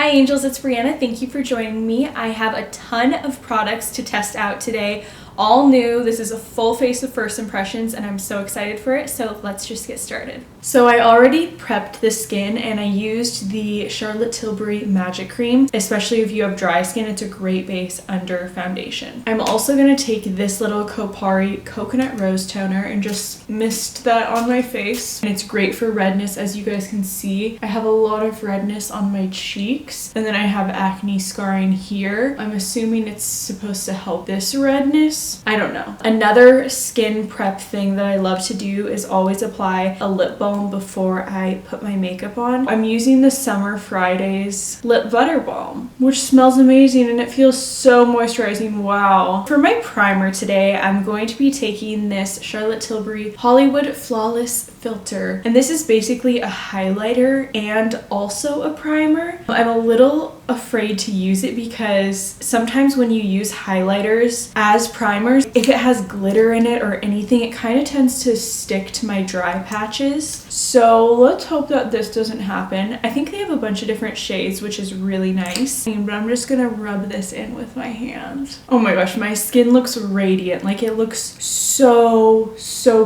Hi angels, it's Brianna. Thank you for joining me. I have a ton of products to test out today. All new. This is a full face of first impressions and I'm so excited for it. So let's just get started. So I already prepped the skin and I used the Charlotte Tilbury Magic Cream. Especially if you have dry skin, it's a great base under foundation. I'm also going to take this little Kopari Coconut Rose Toner and just mist that on my face. And it's great for redness, as you guys can see. I have a lot of redness on my cheeks and then I have acne scarring here. I'm assuming it's supposed to help this redness. I don't know. Another skin prep thing that I love to do is always apply a lip balm before I put my makeup on. I'm using the Summer Fridays Lip Butter Balm, which smells amazing and it feels so moisturizing. Wow. For my primer today, I'm going to be taking this Charlotte Tilbury Hollywood Flawless Filter. And this is basically a highlighter and also a primer. I'm a little afraid to use it because sometimes when you use highlighters as primers, if it has glitter in it or anything, it kind of tends to stick to my dry patches. So let's hope that this doesn't happen. I think they have a bunch of different shades, which is really nice. But I'm just gonna rub this in with my hands. Oh my gosh, my skin looks radiant. Like it looks so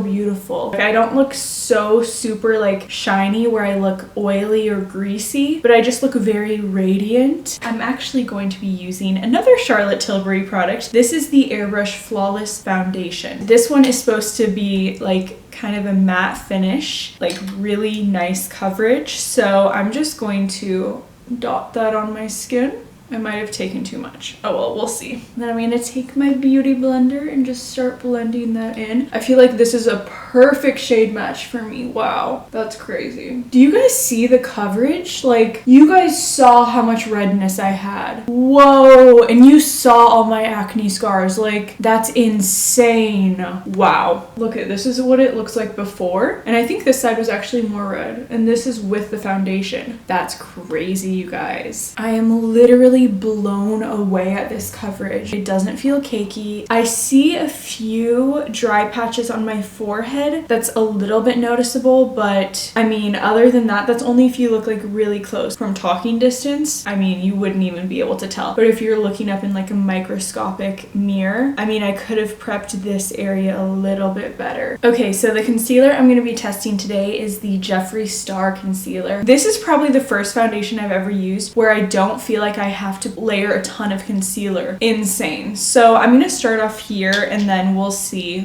beautiful. Like, I don't look so super like shiny where I look oily or greasy, but I just look very radiant. I'm actually going to be using another Charlotte Tilbury product. This is the Airbrush Flawless Foundation. This one is supposed to be like kind of a matte finish, like really nice coverage. So I'm just going to dot that on my skin. I might have taken too much. Oh well, we'll see. Then I'm gonna take my beauty blender and just start blending that in. I feel like this is a perfect shade match for me. Wow, that's crazy. Do you guys see the coverage? Like, you guys saw how much redness I had. Whoa, and you saw all my acne scars. Like, that's insane. Wow. Look at this is what it looks like before. And I think this side was actually more red. And this is with the foundation. That's crazy, you guys. I am literally blown away at this coverage. It doesn't feel cakey. I see a few dry patches on my forehead that's a little bit noticeable, but I mean, other than that, that's only if you look like really close. From talking distance, I mean, you wouldn't even be able to tell. But if you're looking up in like a microscopic mirror, I mean, I could have prepped this area a little bit better. Okay, so the concealer I'm going to be testing today is the Jeffree Star Concealer. This is probably the first foundation I've ever used where I don't feel like I have to layer a ton of concealer. Insane. So I'm gonna start off here and then we'll see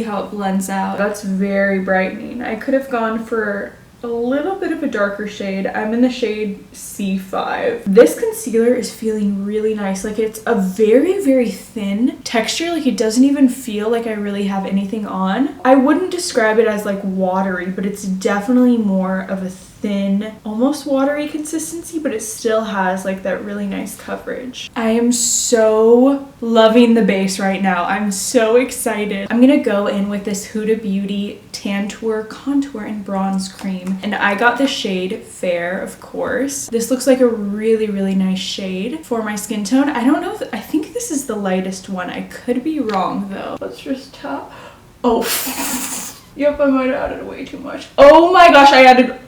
how it blends out. That's very brightening. I could have gone for a little bit of a darker shade. I'm in the shade C5. This concealer is feeling really nice. Like, it's a very thin texture. Like, it doesn't even feel like I really have anything on. I wouldn't describe it as like watery, but it's definitely more of a thin, almost watery consistency, but it still has like that really nice coverage. I am so loving the base right now. I'm so excited. I'm gonna go in with this Huda Beauty Tantour Contour and Bronze Cream, and I got the shade Fair, of course. This looks like a really nice shade for my skin tone. I don't know if, I think this is the lightest one. I could be wrong though. Let's just tap. Oh, yep, I might have added way too much. Oh my gosh, I added.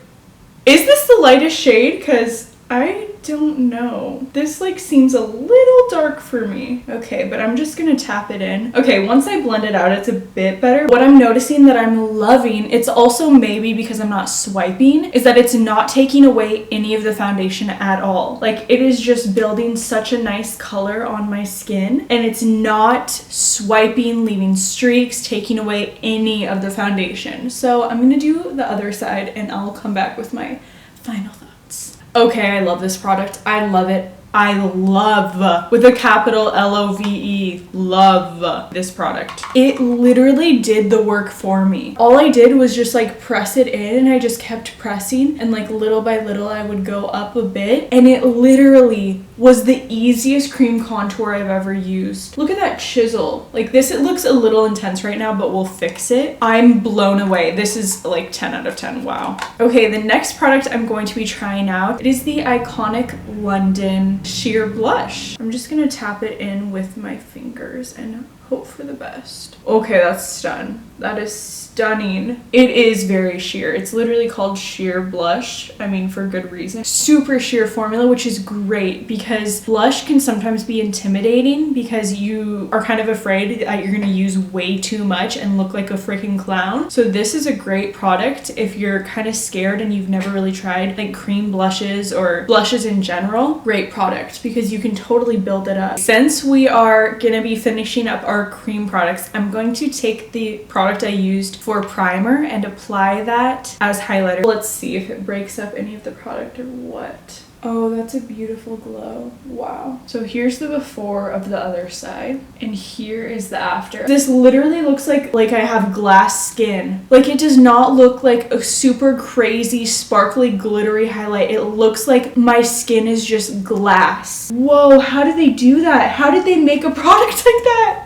Is this the lightest shade? Because I don't know. This like seems a little dark for me. Okay, but I'm just gonna tap it in. Okay, once I blend it out, it's a bit better. What I'm noticing that I'm loving, it's also maybe because I'm not swiping, is that it's not taking away any of the foundation at all. Like, it is just building such a nice color on my skin, and it's not swiping, leaving streaks, taking away any of the foundation. So I'm gonna do the other side and I'll come back with my final thoughts. Okay, I love this product. I love it. I love, with a capital L-O-V-E, love this product. It literally did the work for me. All I did was just like press it in, and I just kept pressing, and like little by little I would go up a bit, and it literally was the easiest cream contour I've ever used. Look at that chisel. Like this, it looks a little intense right now, but we'll fix it. I'm blown away. This is like 10 out of 10. Wow. Okay, the next product I'm going to be trying out, it is the Iconic London Sheer Blush. I'm just gonna tap it in with my fingers and hope for the best. Okay, that's done. That is stunning. It is very sheer. It's literally called sheer blush. I mean, for good reason. Super sheer formula, which is great because blush can sometimes be intimidating because you are kind of afraid that you're gonna use way too much and look like a freaking clown. So this is a great product if you're kind of scared and you've never really tried like cream blushes or blushes in general. Great product because you can totally build it up. Since we are gonna be finishing up our cream products, I'm going to take the product I used for primer and apply that as highlighter. Let's see if it breaks up any of the product or what. Oh, that's a beautiful glow. Wow. So here's the before of the other side, and here is the after. This literally looks like I have glass skin. Like, it does not look like a super crazy, sparkly, glittery highlight. It looks like my skin is just glass. Whoa, how did they do that? How did they make a product like that?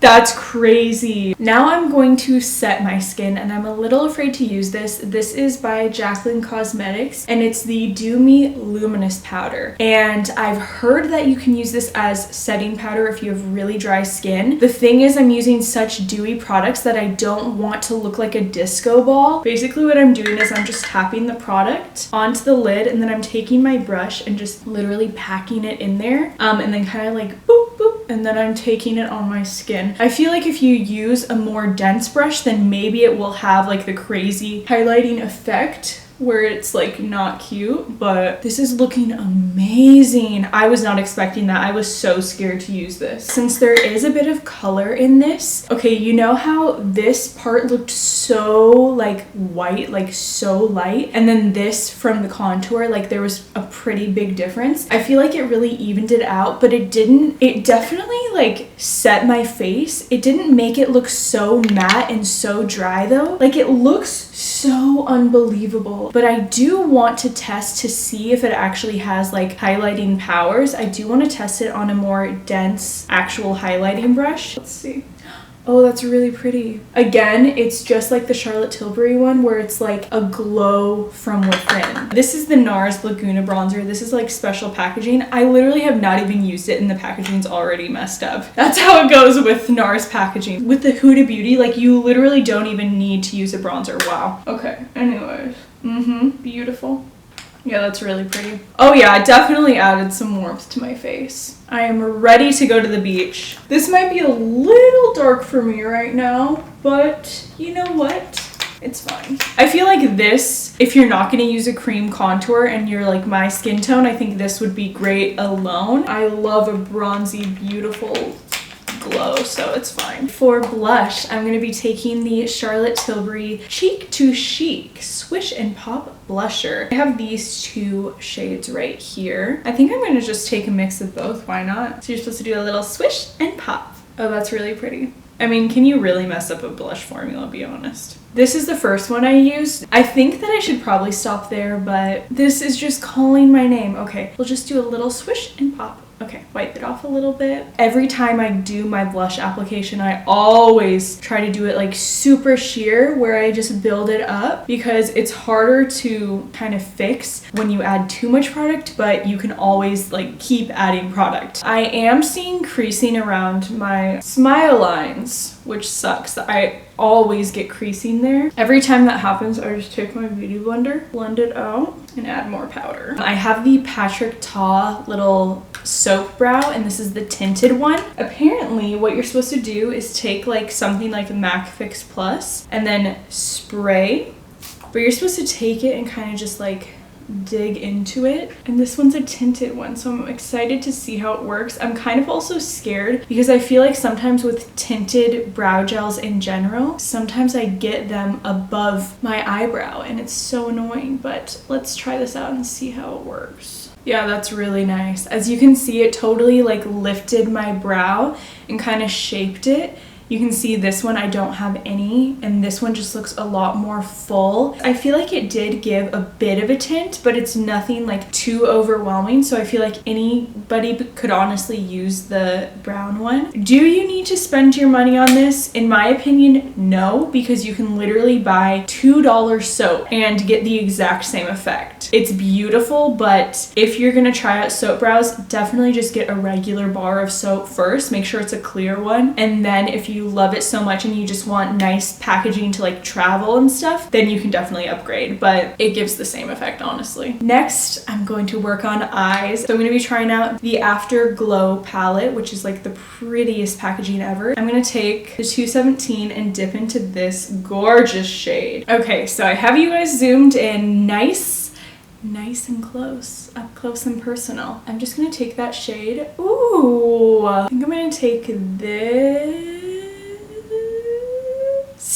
That's crazy. Now I'm going to set my skin, and I'm a little afraid to use this. This is by Jaclyn Cosmetics, and it's the Do Me Luminous Powder. And I've heard that you can use this as setting powder if you have really dry skin. The thing is, I'm using such dewy products that I don't want to look like a disco ball. Basically what I'm doing is I'm just tapping the product onto the lid, and then I'm taking my brush and just literally packing it in there, and then kind of like boop, boop, and then I'm taking it on my skin. I feel like if you use a more dense brush, then maybe it will have like the crazy highlighting effect where it's like not cute, but this is looking amazing. I was not expecting that. I was so scared to use this. Since there is a bit of color in this, okay, you know how this part looked so like white, like so light, and then this from the contour, like there was a pretty big difference. I feel like it really evened it out, but it didn't. It definitely like set my face. It didn't make it look so matte and so dry though. Like, it looks so unbelievable. But I do want to test to see if it actually has like highlighting powers. I do want to test it on a more dense actual highlighting brush. Let's see. Oh, that's really pretty. Again, it's just like the Charlotte Tilbury one where it's like a glow from within. This is the NARS Laguna bronzer. This is like special packaging. I literally have not even used it and the packaging's already messed up. That's how it goes with NARS packaging. With the Huda Beauty, like, you literally don't even need to use a bronzer. Wow. Okay, anyways. Beautiful. Yeah, that's really pretty. Oh yeah, I definitely added some warmth to my face. I am ready to go to the beach. This might be a little dark for me right now, but you know what? It's fine. I feel like this, if you're not gonna use a cream contour and you're like my skin tone, I think this would be great alone. I love a bronzy, beautiful glow, so it's fine. For blush, I'm going to be taking the Charlotte Tilbury Cheek to Chic Swish and Pop blusher. I have these two shades right here. I think I'm going to just take a mix of both. Why not? So you're supposed to do a little swish and pop. Oh, that's really pretty. I mean, can you really mess up a blush formula, be honest? This is the first one I used. I think that I should probably stop there, but this is just calling my name. Okay, we'll just do a little swish and pop. Okay, wipe it off a little bit. Every time I do my blush application, I always try to do it like super sheer where I just build it up because it's harder to kind of fix when you add too much product, but you can always like keep adding product. I am seeing creasing around my smile lines, which sucks. I always get creasing there. Every time that happens, I just take my beauty blender, blend it out, and add more powder. I have the Patrick Ta little soap brow, and this is the tinted one. Apparently, what you're supposed to do is take like something like MAC Fix Plus and then spray, but you're supposed to take it and kind of just like dig into it. And this one's a tinted one, so I'm excited to see how it works. I'm kind of also scared because I feel like sometimes with tinted brow gels in general, sometimes I get them above my eyebrow and it's so annoying, but let's try this out and see how it works. Yeah, that's really nice. As you can see, it totally like lifted my brow and kind of shaped it. You can see this one I don't have any, and this one just looks a lot more full. I feel like it did give a bit of a tint, but it's nothing like too overwhelming, so I feel like anybody could honestly use the brown one. Do you need to spend your money on this? In my opinion, no, because you can literally buy $2 soap and get the exact same effect. It's beautiful, but if you're gonna try out soap brows, definitely just get a regular bar of soap first. Make sure it's a clear one, and then if you you love it so much and you just want nice packaging to like travel and stuff, then you can definitely upgrade, but it gives the same effect, honestly. Next, I'm going to work on eyes. So I'm going to be trying out the Afterglow palette, which is like the prettiest packaging ever. I'm going to take the 217 and dip into this gorgeous shade. Okay, so I have you guys zoomed in nice and close, up close and personal. I'm just gonna take that shade. Ooh, I think I'm gonna take this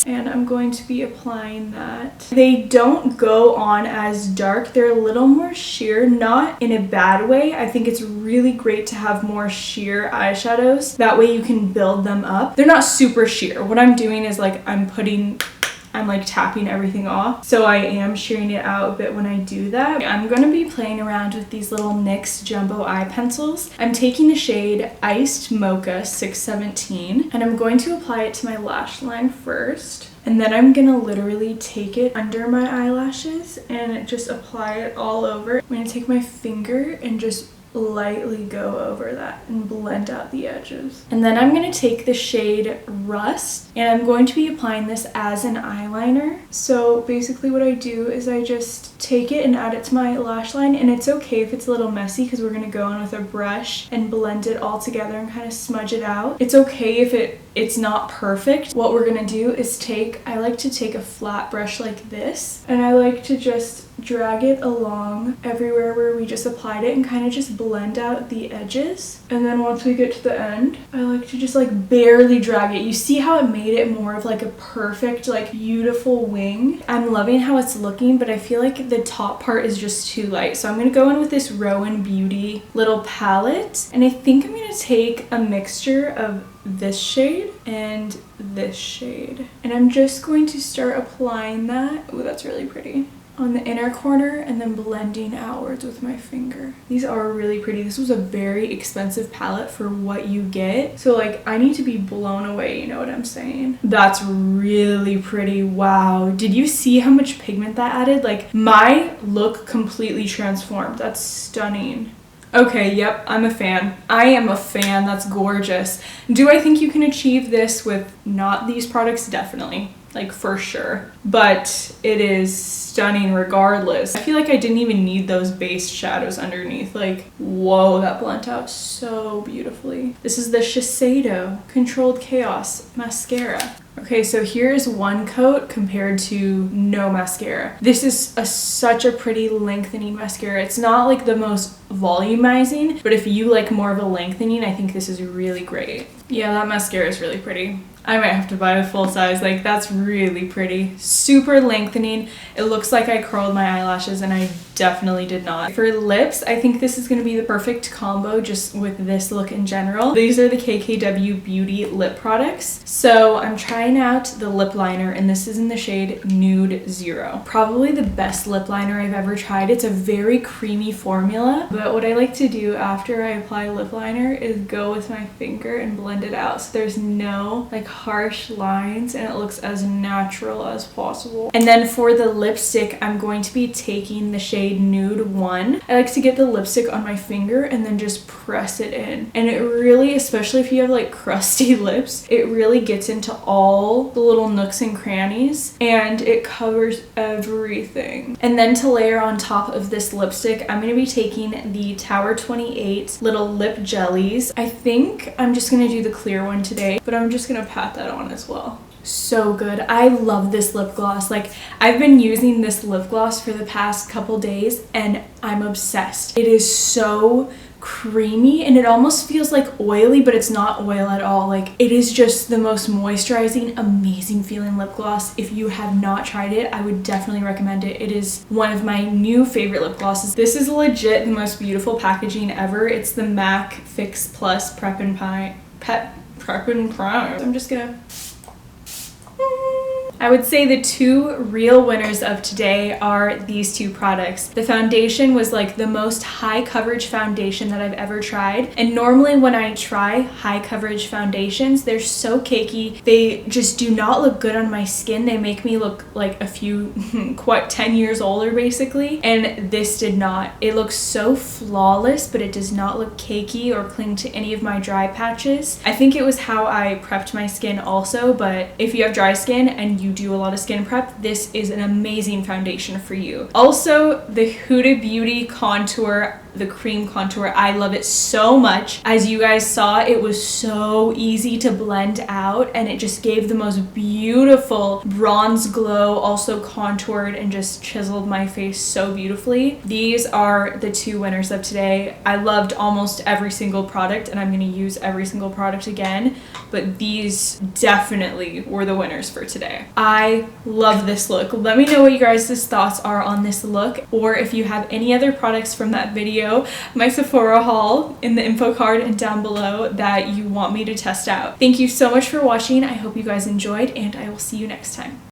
and I'm going to be applying that. They don't go on as dark. They're a little more sheer, not in a bad way. I think it's really great to have more sheer eyeshadows. That way you can build them up. They're not super sheer. What I'm doing is like I'm like tapping everything off. So I am shearing it out a bit when I do that. I'm going to be playing around with these little NYX jumbo eye pencils. I'm taking the shade Iced Mocha 617 and I'm going to apply it to my lash line first. And then I'm gonna literally take it under my eyelashes and just apply it all over. I'm gonna take my finger and just lightly go over that and blend out the edges. And then I'm going to take the shade Rust and I'm going to be applying this as an eyeliner. So basically what I do is I just take it and add it to my lash line, and it's okay if it's a little messy because we're going to go in with a brush and blend it all together and kind of smudge it out. It's okay if it's not perfect. What we're going to do is I like to take a flat brush like this and I like to just drag it along everywhere where we just applied it and kind of just blend out the edges. And then once we get to the end, I like to just like barely drag it. You see how it made it more of like a perfect, like beautiful wing? I'm loving how it's looking, but I feel like the top part is just too light. So I'm going to go in with this Rowan Beauty little palette, and I think I'm going to take a mixture of this shade and this shade. And I'm just going to start applying that. Oh, that's really pretty. On the inner corner and then blending outwards with my finger. These are really pretty. This was a very expensive palette for what you get. So like I need to be blown away, you know what I'm saying? That's really pretty. Wow. Did you see how much pigment that added? Like my look completely transformed. That's stunning. Okay, yep, I'm a fan. I am a fan. That's gorgeous. Do I think you can achieve this with not these products? Definitely. Like for sure, but it is stunning regardless. I feel like I didn't even need those base shadows underneath. Like, whoa, that blent out so beautifully. This is the Shiseido Controlled Chaos mascara. Okay, so here's one coat compared to no mascara. This is such a pretty lengthening mascara. It's not like the most volumizing, but if you like more of a lengthening, I think this is really great. Yeah, that mascara is really pretty. I might have to buy a full size. Like, that's really pretty. Super lengthening. It looks like I curled my eyelashes and I definitely did not. For lips, I think this is going to be the perfect combo just with this look in general. These are the KKW Beauty lip products. So I'm trying out the lip liner and this is in the shade Nude Zero. Probably the best lip liner I've ever tried. It's a very creamy formula, but what I like to do after I apply lip liner is go with my finger and blend it out so there's no like harsh lines and it looks as natural as possible. And then for the lipstick, I'm going to be taking the shade Nude 1. I like to get the lipstick on my finger and then just press it in. And it really, especially if you have like crusty lips, it really gets into all the little nooks and crannies and it covers everything. And then to layer on top of this lipstick, I'm going to be taking the Tower 28 little lip jellies. I think I'm just going to do the clear one today, but I'm just going to pat that on as well. So good. I love this lip gloss. Like, I've been using this lip gloss for the past couple days and I'm obsessed. It is so creamy and it almost feels like oily, but it's not oil at all. Like, it is just the most moisturizing, amazing feeling lip gloss. If you have not tried it, I would definitely recommend it. It is one of my new favorite lip glosses. This is legit the most beautiful packaging ever. It's the MAC Fix Plus Prep and Prime. I'm just gonna I would say the two real winners of today are these two products. The foundation was like the most high coverage foundation that I've ever tried. And normally when I try high coverage foundations, they're so cakey. They just do not look good on my skin. They make me look like a few, 10 years older basically. And this did not. It looks so flawless, but it does not look cakey or cling to any of my dry patches. I think it was how I prepped my skin also, but if you have dry skin and you do a lot of skin prep, this is an amazing foundation for you. Also, the Huda Beauty contour, the cream contour, I love it so much. As you guys saw, it was so easy to blend out and it just gave the most beautiful bronze glow, also contoured and just chiseled my face so beautifully. These are the two winners of today. I loved almost every single product and I'm going to use every single product again, but these definitely were the winners for today. I love this look. Let me know what you guys' thoughts are on this look, or if you have any other products from that video, my Sephora haul in the info card and down below, that you want me to test out. Thank you so much for watching. I hope you guys enjoyed and I will see you next time.